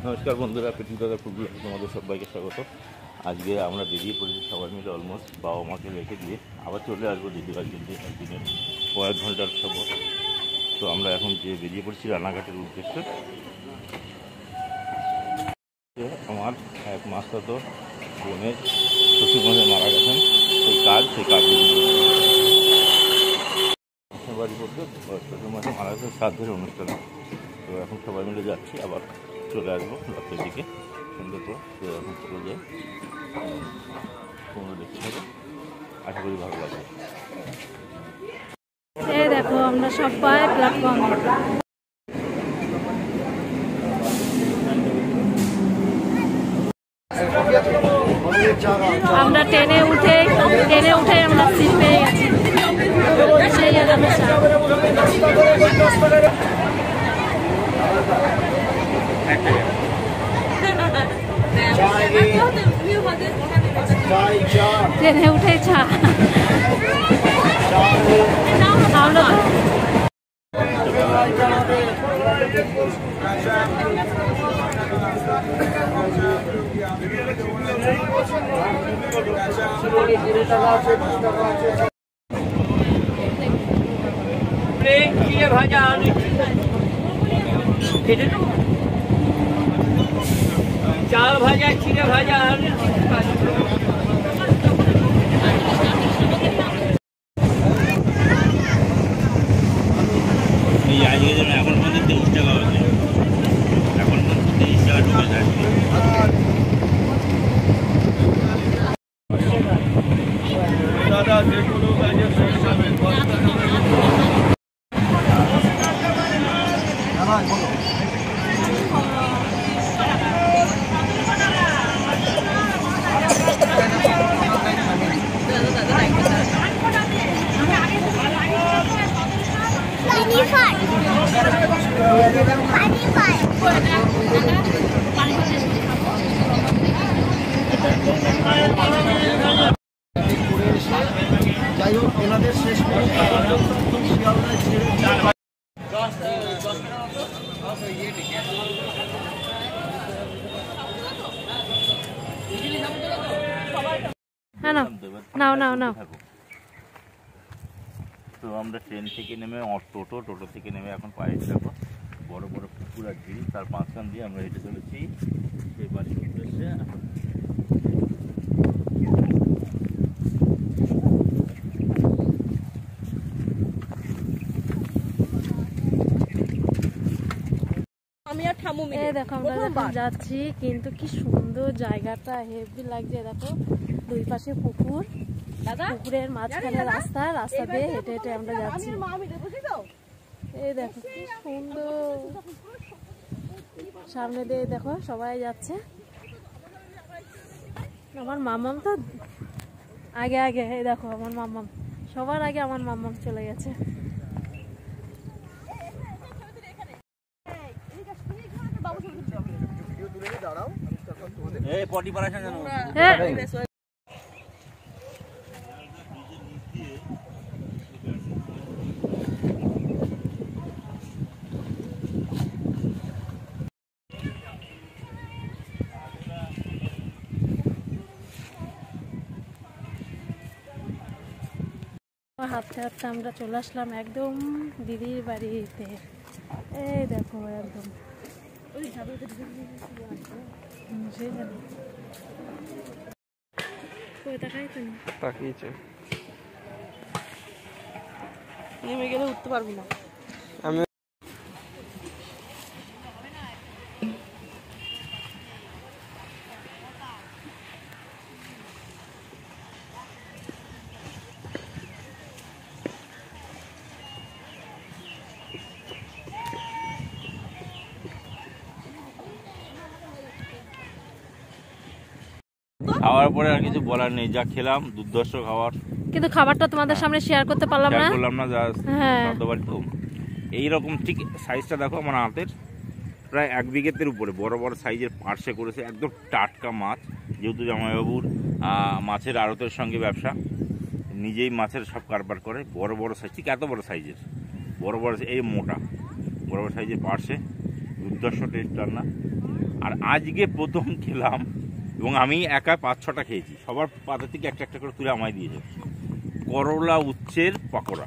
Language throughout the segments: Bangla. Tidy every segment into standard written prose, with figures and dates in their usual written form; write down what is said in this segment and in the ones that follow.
নমস্কার বন্ধুরা, পেটুক দাদা ফুটবল তোমাদের সবাইকে স্বাগত। আজকে আমরা বেরিয়ে পড়েছি সবাই মিলে, অলমোস্ট বাবা মাকে রেখে দিয়ে আবার চলে আসবো দিদিবার কিন্তু একদিনের কয়েক ঘন্টার সফর। তো আমরা এখন যে বেরিয়ে পড়ছি রানাঘাটের উদ্দেশ্যে। আমার এক মাস্টারতো বোনের শ্বশুরমশাই মারা গেছেন, সেই কাজ বাড়ি করতে শ্বশুরমশাই মারা গেছে শ্রাদ্ধের অনুষ্ঠানে। তো এখন সবাই মিলে যাচ্ছি, আবার চলে আসবো রাতের দিকে সুন্দর করে। তো এখন চলে যাই, তোমরা দেখতে থাকো, আশা করি ভালো লাগবে। এই দেখো আমরা সবাই প্ল্যাটফর্ম, আমরা ট্রেনে উঠে আমরা সিট পেয়ে গেছি। সেই ট্রেনে উঠে চা আমরা ভাজা চাল ভাজা, চিড়ে ভাজা, আজকে যেন এখন পর্যন্ত 23 টাকা হয়েছে, এখন পর্যন্ত 23 টাকা ঢুকে যাচ্ছে। দাদা যে কোনো কাজে যাই হোক এনাদের শেষ করে নাও। তো আমরা ট্রেন থেকে নেমে টোটো থেকে নেমে এখন পায়ে যাবো বড় বড় পুকুর আর ঝিল, তার মাঝখান দিয়ে আমরা হেঁটে চলেছি সেই বাড়ির উদ্দেশ্যে। দেখো আমরা যখন যাচ্ছি, কিন্তু কি সুন্দর জায়গাটা, হেভি লাগছে। দেখো দুই পাশে পুকুর, পুকুরের মাঝখানে রাস্তা দিয়ে হেঁটে হেঁটে আমরা যাচ্ছি। এই দেখো কি সুন্দর, সামনে দিয়ে দেখো সবাই যাচ্ছে। আমার মামাম তো আগে এই দেখো আমার মামাম, সবার আগে আমার মামাম চলে গেছে। হাঁটতে হাঁটতে আমরা চলে আসলাম একদম দিদির বাড়িতে। এই দেখো একদম নেমে গেলে উঠতে পারবি না। খাওয়ার পরে আর কিছু বলার নেই, যা খেলাম দুর্ধর্ষ খাবার, কিন্তু খাবারটা তোমাদের সামনে শেয়ার করতে পারলাম না। তো এইরকম ঠিক সাইজটা দেখো আমার হাতের, প্রায় 1 বিঘের উপরে বড় বড় সাইজের পার্সে করেছে, একদম টাটকা মাছ। যেহেতু জামাইবাবুর মাছের আড়তের সঙ্গে ব্যবসা, নিজেই মাছের সব কারবার করে। বড় বড় সাইজ, ঠিক এত বড় সাইজের, বড় বড় এই মোটা বড় বড় সাইজের পার্সে, দুর্ধর্ষ টেস্ট রান্না। আর আজকে প্রথম খেলাম, এবং আমি একা 5-6টা খেয়েছি, সবার পাতা থেকে একটা একটা করে তুলে আমায় দিয়েছে। করলা উচ্ছের পকোড়া,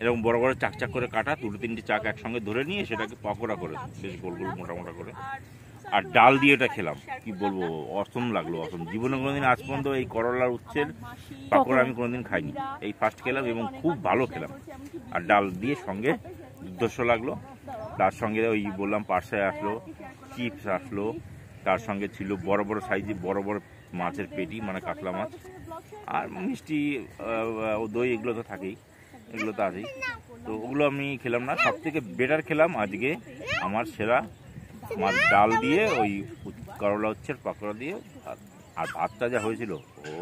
এরকম বড় বড় চাক করে কাটা, 2-3টি চাক একসঙ্গে ধরে নিয়ে সেটাকে পকোড়া করে বেশ গোল গোল মোটা মোটা করে, আর ডাল দিয়ে এটা খেলাম। কি বলবো, অসম লাগলো, অসম। জীবনে কোনোদিন আজ পর্যন্ত এই করলার উচ্ছের পকোড়া আমি কোনোদিন খাইনি, এই ফার্স্ট খেলাম এবং খুব ভালো খেলাম। আর ডাল দিয়ে সঙ্গে দুর্ধর্ষ লাগলো। তার সঙ্গে ওই বললাম পার্সে আসলো, চিপস আসলো, তার সঙ্গে ছিল বড় বড় সাইজে বড় বড় মাছের পেটি, মানে কাতলা মাছ, আর মিষ্টি, দই, এগুলো তো থাকেই, এগুলো তো আছেই। তো ওগুলো আমি খেলাম না, সব থেকে বেটার খেলাম আজকে আমার সেরা মাছ ডাল দিয়ে ওই করলা উচ্ছের পকোড়া দিয়ে। আর ভাতটা যা হয়েছিল, ও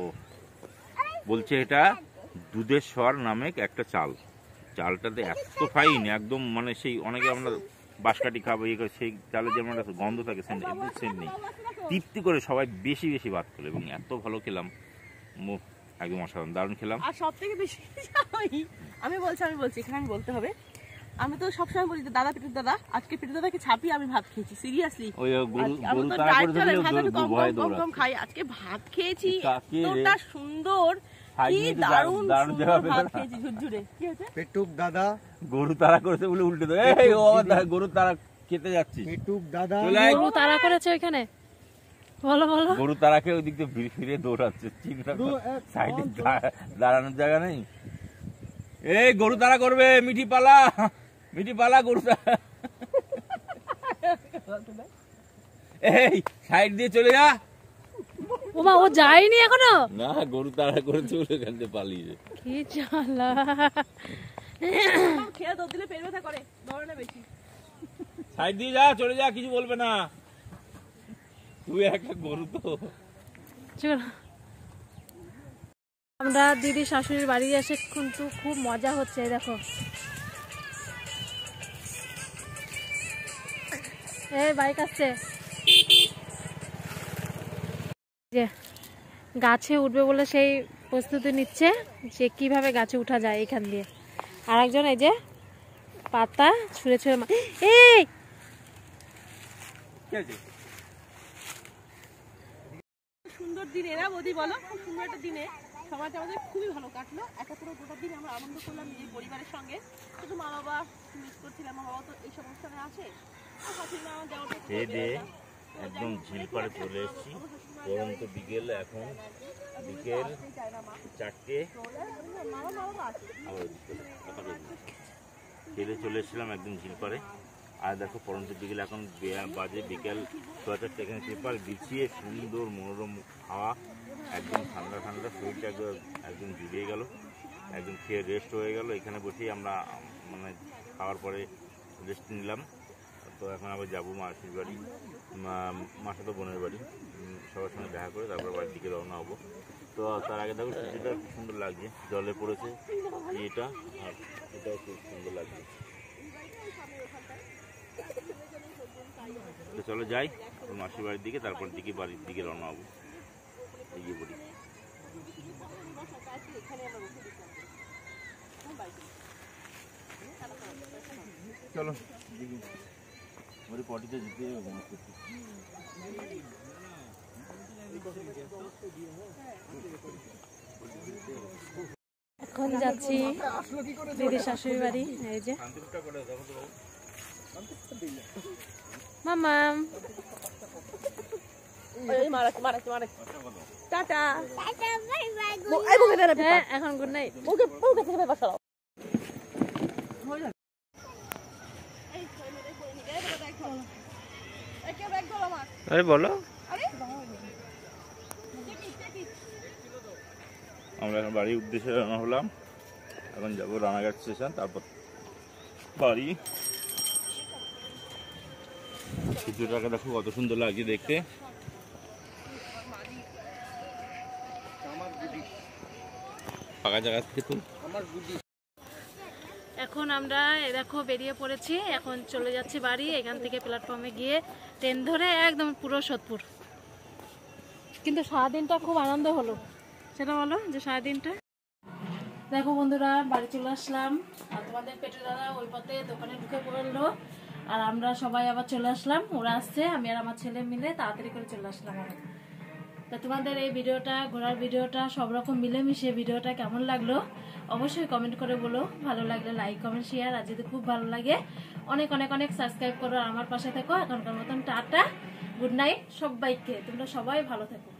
বলছে এটা দুধের স্বর নামে একটা চাল, চালটাতে এত ফাইন একদম, মানে সেই অনেকে আমরা বাঁশকাঠি খাবো ইয়ে করে, সেই চালের যেমন একটা গন্ধ থাকে সেন্ট, একদম সেন্ট নেই। তৃপ্তি করে সবাই বেশি বেশি ভাত খেলো এবং এত ভালো খেলাম, একদম অসাধারণ, দারুণ খেলাম। আর সব থেকে বেশি আমি বলছি এখানে আমি বলতে হবে, আমি তো সবসময় বলি দাদা পিটুর দাদা, আজকে পিটুর দাদাকে ছাপিয়ে আমি ভাত খেয়েছি, সিরিয়াসলি। কম খাই, আজকে ভাত খেয়েছি এতটা সুন্দর, কি দারুণ ভাত খেয়েছি ঝুরঝুরে। কি হয়েছে? পেটুক দাদা গরু তাড়া করেছে বলে উল্টে দেয়, গরু তাড়া খেতে যাচ্ছি। পেটুক দাদা গরু তাড়া করেছে ওইখানে, বলো বলো। গরু তাড়াকে ওই দিক দিয়ে ফিরে দৌড়াচ্ছে, সাইডে দাঁড়ানোর জায়গা নেই। এই গরু তাড়া করবে, মিঠি পালা গরু তাড়া। এই সাইড দিয়ে চলে যা। ওমা, ও যায়নি এখনো? না, গরু তাড়া করে চলে এখান থেকে পালিয়েছে। কি জ্বালা। খেয়ে দৌড় দিলে পেট ব্যথা করে, দৌড়ে না বেশি। সাইড দিয়ে যা, চলে যা, কিছু বলবে না, তুই একটা গরু তো। আমরা দিদি শাশুড়ির বাড়ি এসে কিন্তু খুব মজা হচ্ছে, দেখো এই বাইক আসছে, যে গাছে উঠবে বলে সেই প্রস্তুতি নিচ্ছে যে কিভাবে গাছে উঠা যায় এখান দিয়ে। আর একজন এই যে পাতা ছুঁড়ে ছুঁড়ে, এই সুন্দর দিন এরা বৌদি বলো, খুব সুন্দর একটা দিনে সময়টা আমাদের খুবই ভালো কাটলো। একটা পুরো গোটা দিন আমরা আনন্দ করলাম নিজের পরিবারের সঙ্গে। শুধু মা বাবা মিস করছিলাম, মা বাবা তো এই সব অনুষ্ঠানে আছে, একদম ঝিল পাড়ে চলে এসেছি। পরন্ত বিকেল, এখন বিকেল 4টে, খেলে চলে এসেছিলাম একদম ঝিল পাড়ে। আর দেখো পরন্ত বিকেল, এখন বাজে বিকেল 4:30। এখানে পেপার বিছিয়ে সুন্দর মনোরম হাওয়া, একদম ঠান্ডা ঠান্ডা, শরীরটা একদম জুড়িয়ে গেল, একদম খেয়ে রেস্ট হয়ে গেল। এখানে বসেই আমরা মানে খাওয়ার পরে রেস্ট নিলাম। তো এখন আবার যাবো মাসির বাড়ি, মাসা তো বোনের বাড়ি, সবার সঙ্গে দেখা করে তারপর বাড়ির দিকে রওনা হবো। তো তার আগে দেখো সূর্যটা খুব সুন্দর লাগছে, জলে পড়েছে এটা, আর এটাও খুব সুন্দর লাগছে। তো চলো যাই মাসির বাড়ির দিকে, তারপর বাড়ির দিকে রওনা হবো। এগিয়ে পড়ি, চলো পটিতে যেতে এখন যাচ্ছি দিদির শাশুড়ি বাড়ি। এই যে মামাম, টাটা, এখন গুড নাইট। আরে বলো, আমরা এখন বাড়ির উদ্দেশ্যে রওনা হলাম। এখন যাবো রানাঘাট স্টেশন, তারপর বাড়ি। সূর্যটাকে দেখো কত সুন্দর লাগছে দেখতে। ফাঁকা জায়গা থেকে তো এখন আমরা দেখো বেরিয়ে পড়েছি, এখন চলে যাচ্ছি বাড়ি। এখান থেকে প্ল্যাটফর্মে গিয়ে ট্রেন ধরে একদম পুরো সোদপুর। কিন্তু সারাদিনটা খুব আনন্দ হলো, সেটা বলো যে সারাদিনটা। দেখো বন্ধুরা, বাড়ি চলে আসলাম, আর তোমাদের পেটে দাদা ওই পথে দোকানে ঢুকে পড়লো। আর আমরা সবাই আবার চলে আসলাম, ওরা আসছে, আমি আর আমার ছেলে মিলে তাড়াতাড়ি করে চলে আসলাম আবার। তো তোমাদের এই ভিডিওটা, ঘোরার ভিডিওটা, সব রকম মিলেমিশে ভিডিওটা কেমন লাগলো অবশ্যই কমেন্ট করে বলো। ভালো লাগলে লাইক কমেন্ট শেয়ার, আর যদি খুব ভালো লাগে অনেক অনেক অনেক সাবস্ক্রাইব করো, আমার পাশে থেকো। এখনকার মতন টাটা, গুড নাইট সবাইকে, তোমরা সবাই ভালো থেকো।